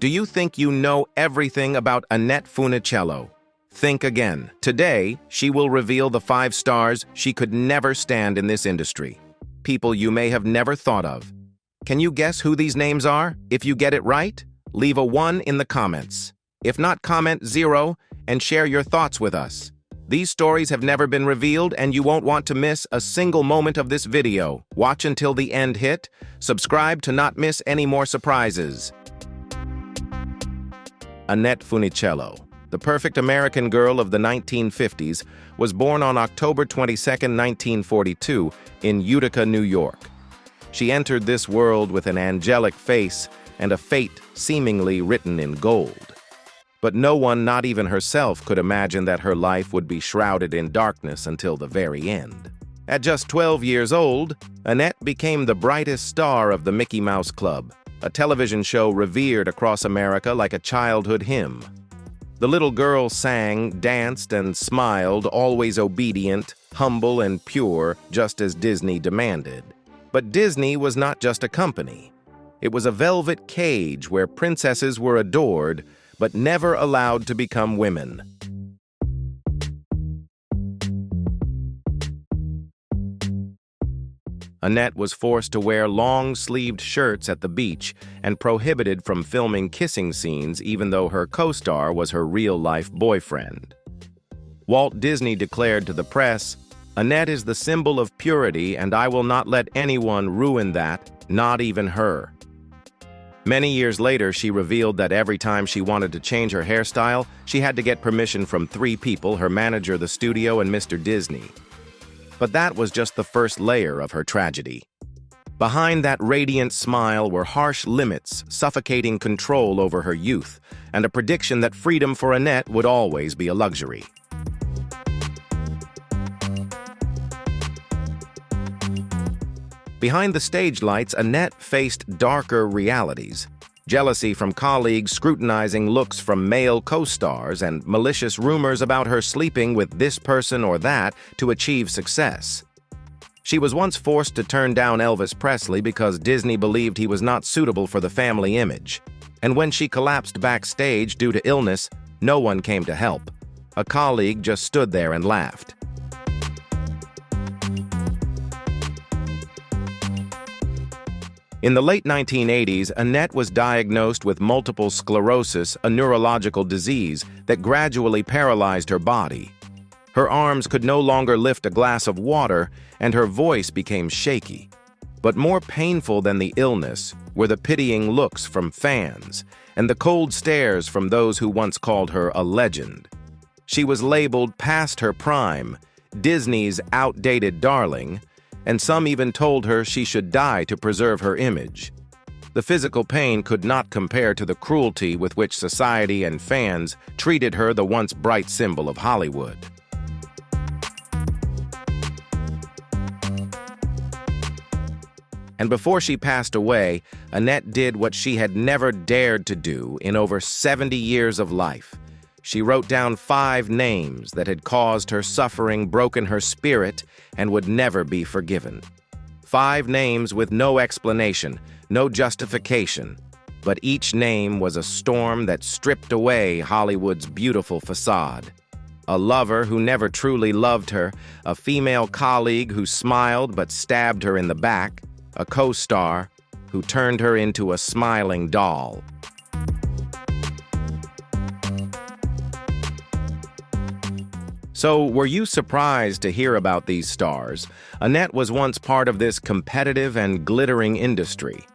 Do you think you know everything about Annette Funicello? Think again. Today, she will reveal the 5 stars she could never stand in this industry. People you may have never thought of. Can you guess who these names are? If you get it right, leave a 1 in the comments. If not, comment 0 and share your thoughts with us. These stories have never been revealed and you won't want to miss a single moment of this video. Watch until the end hit. Subscribe to not miss any more surprises. Annette Funicello, the perfect American girl of the 1950s, was born on October 22, 1942, in Utica, New York. She entered this world with an angelic face and a fate seemingly written in gold. But no one, not even herself, could imagine that her life would be shrouded in darkness until the very end. At just 12 years old, Annette became the brightest star of the Mickey Mouse Club, a television show revered across America like a childhood hymn. The little girl sang, danced, and smiled, always obedient, humble, and pure, just as Disney demanded. But Disney was not just a company. It was a velvet cage where princesses were adored, but never allowed to become women. Annette was forced to wear long-sleeved shirts at the beach and prohibited from filming kissing scenes even though her co-star was her real-life boyfriend. Walt Disney declared to the press, "Annette is the symbol of purity and I will not let anyone ruin that, not even her." Many years later, she revealed that every time she wanted to change her hairstyle, she had to get permission from 3 people, her manager, the studio, and Mr. Disney. But that was just the first layer of her tragedy. Behind that radiant smile were harsh limits, suffocating control over her youth, and a prediction that freedom for Annette would always be a luxury. Behind the stage lights, Annette faced darker realities. Jealousy from colleagues, scrutinizing looks from male co-stars, and malicious rumors about her sleeping with this person or that to achieve success. She was once forced to turn down Elvis Presley because Disney believed he was not suitable for the family image. And when she collapsed backstage due to illness, no one came to help. A colleague just stood there and laughed. In the late 1980s, Annette was diagnosed with multiple sclerosis, a neurological disease that gradually paralyzed her body. Her arms could no longer lift a glass of water, and her voice became shaky. But more painful than the illness were the pitying looks from fans and the cold stares from those who once called her a legend. She was labeled past her prime, Disney's outdated darling, and some even told her she should die to preserve her image. The physical pain could not compare to the cruelty with which society and fans treated her, the once bright symbol of Hollywood. And before she passed away, Annette did what she had never dared to do in over 70 years of life. She wrote down 5 names that had caused her suffering, broken her spirit, and would never be forgiven. 5 names with no explanation, no justification, but each name was a storm that stripped away Hollywood's beautiful facade. A lover who never truly loved her, a female colleague who smiled but stabbed her in the back, a co-star who turned her into a smiling doll. So, were you surprised to hear about these stars? Annette was once part of this competitive and glittering industry.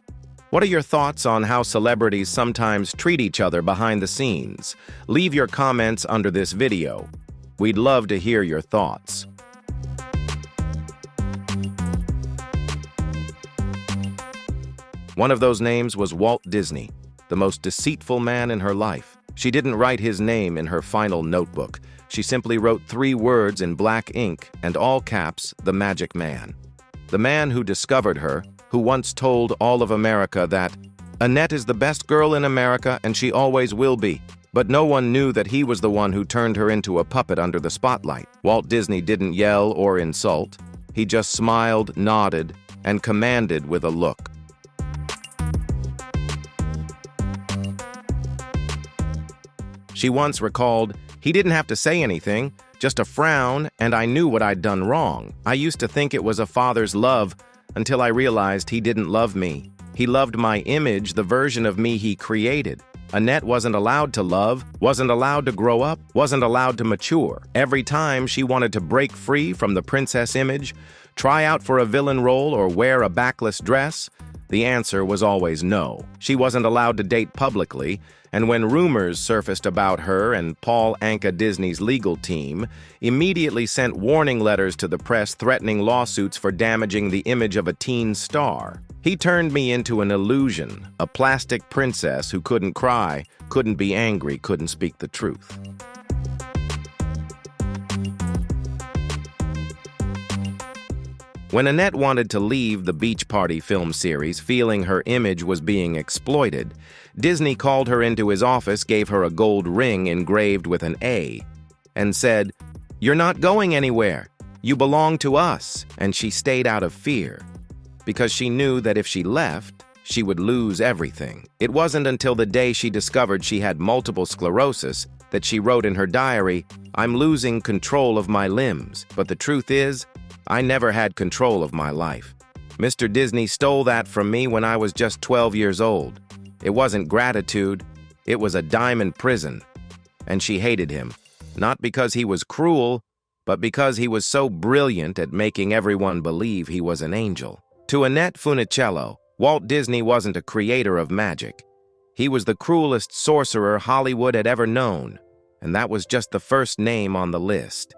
What are your thoughts on how celebrities sometimes treat each other behind the scenes? Leave your comments under this video. We'd love to hear your thoughts. One of those names was Walt Disney, the most deceitful man in her life. She didn't write his name in her final notebook. She simply wrote 3 words in black ink and all caps, the magic man. The man who discovered her, who once told all of America that Annette is the best girl in America and she always will be. But no one knew that he was the one who turned her into a puppet under the spotlight. Walt Disney didn't yell or insult. He just smiled, nodded, and commanded with a look. She once recalled, "He didn't have to say anything, just a frown, and I knew what I'd done wrong. I used to think it was a father's love until I realized he didn't love me. He loved my image, the version of me he created." Annette wasn't allowed to love, wasn't allowed to grow up, wasn't allowed to mature. Every time she wanted to break free from the princess image, try out for a villain role, or wear a backless dress, the answer was always no. She wasn't allowed to date publicly, and when rumors surfaced about her, and Paul Anka, Disney's legal team, immediately sent warning letters to the press threatening lawsuits for damaging the image of a teen star. He turned me into an illusion, a plastic princess who couldn't cry, couldn't be angry, couldn't speak the truth. When Annette wanted to leave the Beach Party film series, feeling her image was being exploited, Disney called her into his office, gave her a gold ring engraved with an A, and said, "You're not going anywhere. You belong to us." And she stayed out of fear, because she knew that if she left, she would lose everything. It wasn't until the day she discovered she had multiple sclerosis that she wrote in her diary, "I'm losing control of my limbs, but the truth is, I never had control of my life. Mr. Disney stole that from me when I was just 12 years old. It wasn't gratitude, it was a diamond prison." And she hated him, not because he was cruel, but because he was so brilliant at making everyone believe he was an angel. To Annette Funicello, Walt Disney wasn't a creator of magic. He was the cruelest sorcerer Hollywood had ever known, and that was just the first name on the list.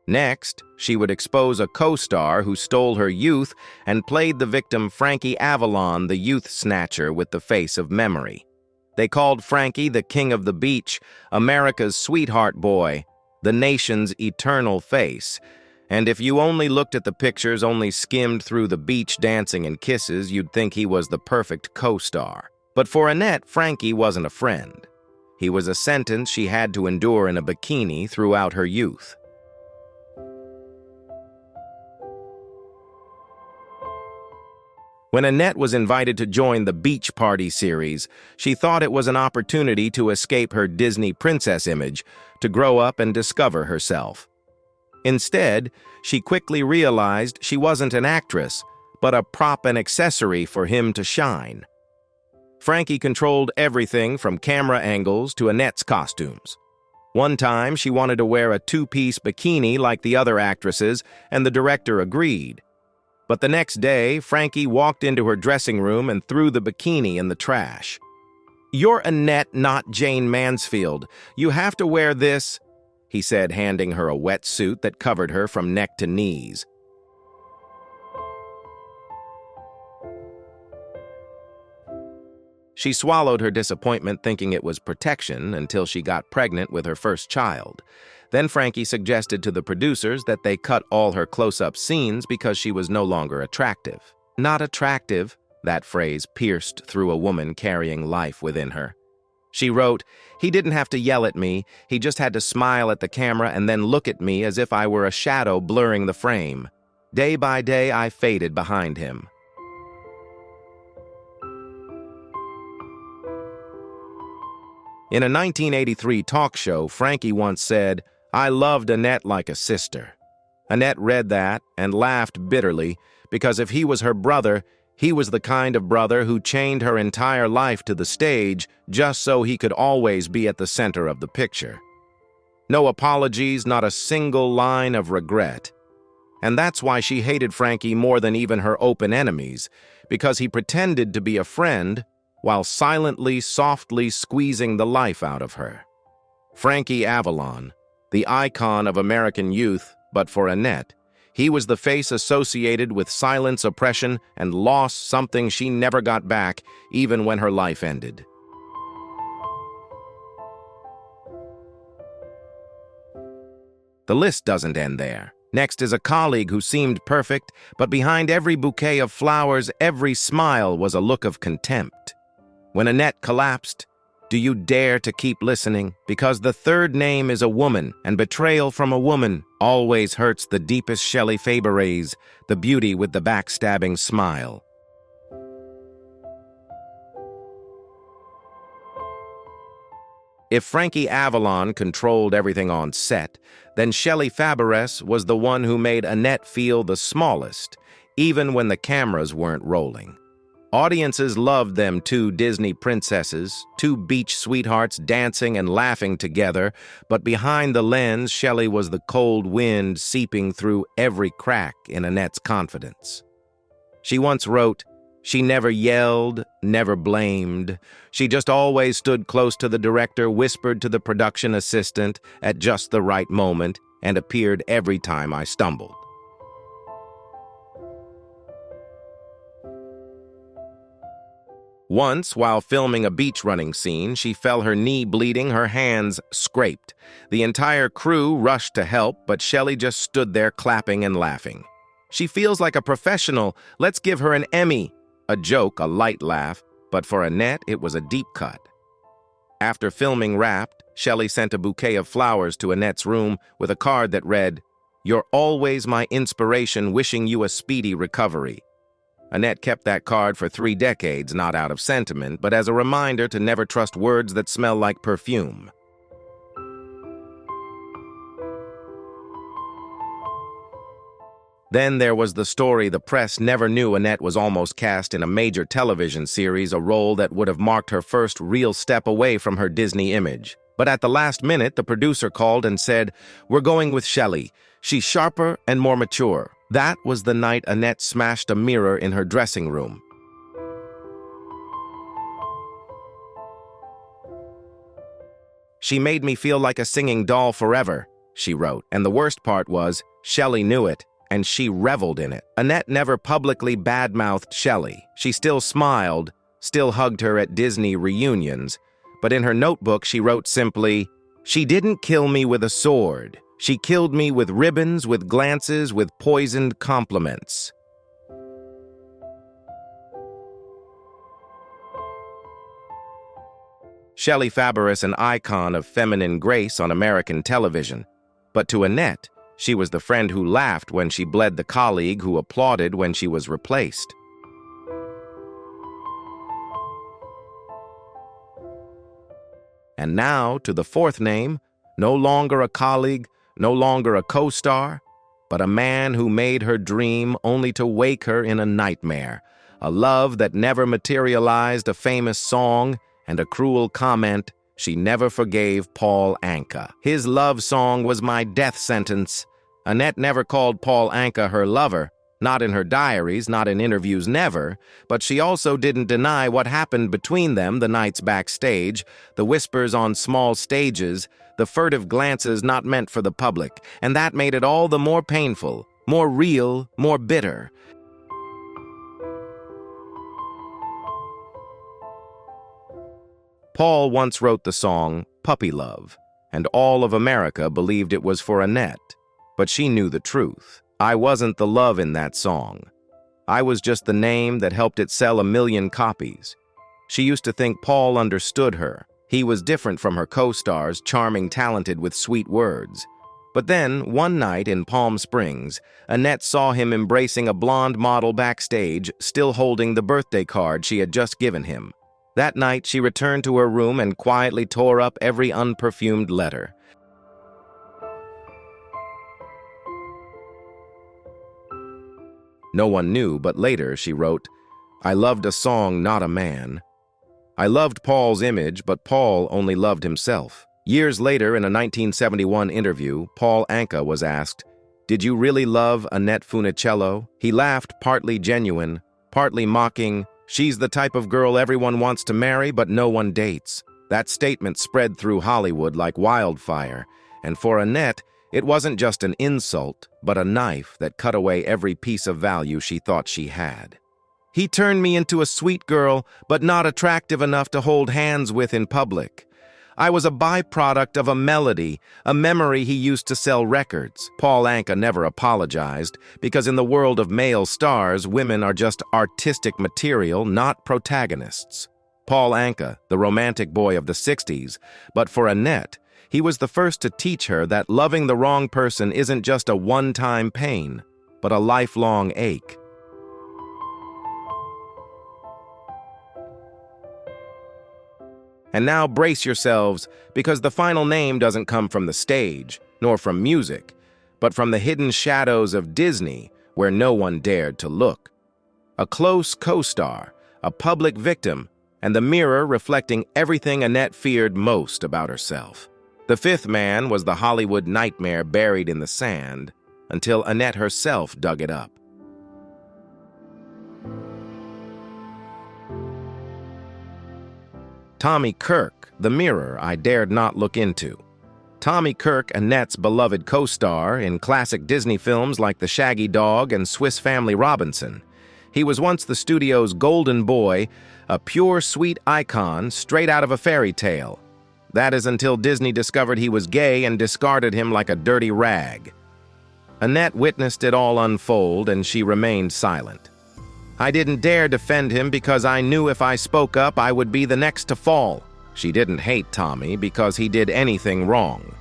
Next, she would expose a co-star who stole her youth and played the victim Frankie Avalon, the youth snatcher with the face of memory. They called Frankie the King of the Beach, America's sweetheart boy, the nation's eternal face. And if you only looked at the pictures, only skimmed through the beach dancing and kisses, you'd think he was the perfect co-star. But for Annette, Frankie wasn't a friend. He was a sentence she had to endure in a bikini throughout her youth. When Annette was invited to join the Beach Party series, she thought it was an opportunity to escape her Disney princess image, to grow up and discover herself. Instead, she quickly realized she wasn't an actress, but a prop and accessory for him to shine. Frankie controlled everything from camera angles to Annette's costumes. One time, she wanted to wear a two-piece bikini like the other actresses, and the director agreed. But the next day, Frankie walked into her dressing room and threw the bikini in the trash. "You're Annette, not Jane Mansfield. You have to wear this," he said, handing her a wetsuit that covered her from neck to knees. She swallowed her disappointment, thinking it was protection, until she got pregnant with her first child. Then Frankie suggested to the producers that they cut all her close-up scenes because she was no longer attractive. Not attractive, that phrase pierced through a woman carrying life within her. She wrote, "He didn't have to yell at me, he just had to smile at the camera and then look at me as if I were a shadow blurring the frame. Day by day, I faded behind him." In a 1983 talk show, Frankie once said, "I loved Annette like a sister." Annette read that and laughed bitterly, because if he was her brother, he was the kind of brother who chained her entire life to the stage just so he could always be at the center of the picture. No apologies, not a single line of regret. And that's why she hated Frankie more than even her open enemies, because he pretended to be a friend while silently, softly squeezing the life out of her. Frankie Avalon, the icon of American youth, but for Annette, he was the face associated with silence, oppression, and loss, something she never got back, even when her life ended. The list doesn't end there. Next is a colleague who seemed perfect, but behind every bouquet of flowers, every smile was a look of contempt. When Annette collapsed, do you dare to keep listening? Because the third name is a woman, and betrayal from a woman always hurts the deepest. Shelley Fabares, the beauty with the backstabbing smile. If Frankie Avalon controlled everything on set, then Shelley Fabares was the one who made Annette feel the smallest, even when the cameras weren't rolling. Audiences loved them two Disney princesses, two beach sweethearts dancing and laughing together, but behind the lens, Shelley was the cold wind seeping through every crack in Annette's confidence. She once wrote, "She never yelled, never blamed. She just always stood close to the director, whispered to the production assistant at just the right moment, and appeared every time I stumbled." Once, while filming a beach running scene, she fell her knee bleeding, her hands scraped. The entire crew rushed to help, but Shelley just stood there clapping and laughing. "She feels like a professional. Let's give her an Emmy." A joke, a light laugh, but for Annette, it was a deep cut. After filming wrapped, Shelley sent a bouquet of flowers to Annette's room with a card that read, "You're always my inspiration, wishing you a speedy recovery." Annette kept that card for 3 decades, not out of sentiment, but as a reminder to never trust words that smell like perfume. Then there was the story the press never knew Annette was almost cast in a major television series, a role that would have marked her first real step away from her Disney image. But at the last minute, the producer called and said, "We're going with Shelley. She's sharper and more mature." That was the night Annette smashed a mirror in her dressing room. "She made me feel like a singing doll forever," she wrote. And the worst part was, Shelley knew it, and she reveled in it. Annette never publicly badmouthed Shelley. She still smiled, still hugged her at Disney reunions. But in her notebook, she wrote simply, "She didn't kill me with a sword. She killed me with ribbons, with glances, with poisoned compliments." Shelley Fabares, an icon of feminine grace on American television. But to Annette, she was the friend who laughed when she bled, the colleague who applauded when she was replaced. And now to the fourth name, no longer a colleague, no longer a co-star, but a man who made her dream only to wake her in a nightmare, a love that never materialized, a famous song, and a cruel comment she never forgave Paul Anka. His love song was my death sentence. Annette never called Paul Anka her lover, not in her diaries, not in interviews, never, but she also didn't deny what happened between them the nights backstage, the whispers on small stages, the furtive glances not meant for the public, and that made it all the more painful, more real, more bitter. Paul once wrote the song Puppy Love, and all of America believed it was for Annette, but she knew the truth. I wasn't the love in that song. I was just the name that helped it sell 1 million copies. She used to think Paul understood her. He was different from her co-stars, charming, talented, with sweet words. But then, one night in Palm Springs, Annette saw him embracing a blonde model backstage, still holding the birthday card she had just given him. That night, she returned to her room and quietly tore up every unperfumed letter. No one knew, but later she wrote, "I loved a song, not a man. I loved Paul's image, but Paul only loved himself." Years later, in a 1971 interview, Paul Anka was asked, "Did you really love Annette Funicello?" He laughed, partly genuine, partly mocking, "She's the type of girl everyone wants to marry, but no one dates." That statement spread through Hollywood like wildfire, and for Annette, it wasn't just an insult, but a knife that cut away every piece of value she thought she had. "He turned me into a sweet girl, but not attractive enough to hold hands with in public. I was a byproduct of a melody, a memory he used to sell records." Paul Anka never apologized, because in the world of male stars, women are just artistic material, not protagonists. Paul Anka, the romantic boy of the 60s, but for Annette, he was the first to teach her that loving the wrong person isn't just a one-time pain, but a lifelong ache. And now brace yourselves, because the final name doesn't come from the stage, nor from music, but from the hidden shadows of Disney, where no one dared to look. A close co-star, a public victim, and the mirror reflecting everything Annette feared most about herself. The fifth man was the Hollywood nightmare buried in the sand, until Annette herself dug it up. Tommy Kirk, the mirror I dared not look into. Tommy Kirk, Annette's beloved co-star in classic Disney films like The Shaggy Dog and Swiss Family Robinson. He was once the studio's golden boy, a pure, sweet icon straight out of a fairy tale. That is until Disney discovered he was gay and discarded him like a dirty rag. Annette witnessed it all unfold, and she remained silent. I didn't dare defend him because I knew if I spoke up, I would be the next to fall. She didn't hate Tommy because he did anything wrong.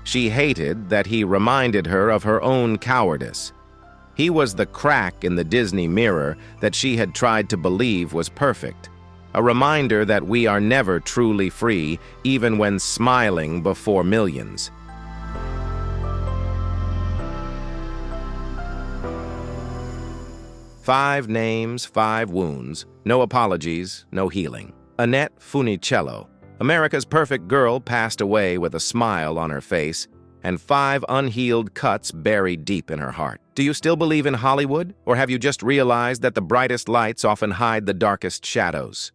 She hated that he reminded her of her own cowardice. He was the crack in the Disney mirror that she had tried to believe was perfect. A reminder that we are never truly free, even when smiling before millions. Five names, five wounds, no apologies, no healing. Annette Funicello, America's perfect girl, passed away with a smile on her face and 5 unhealed cuts buried deep in her heart. Do you still believe in Hollywood, or have you just realized that the brightest lights often hide the darkest shadows?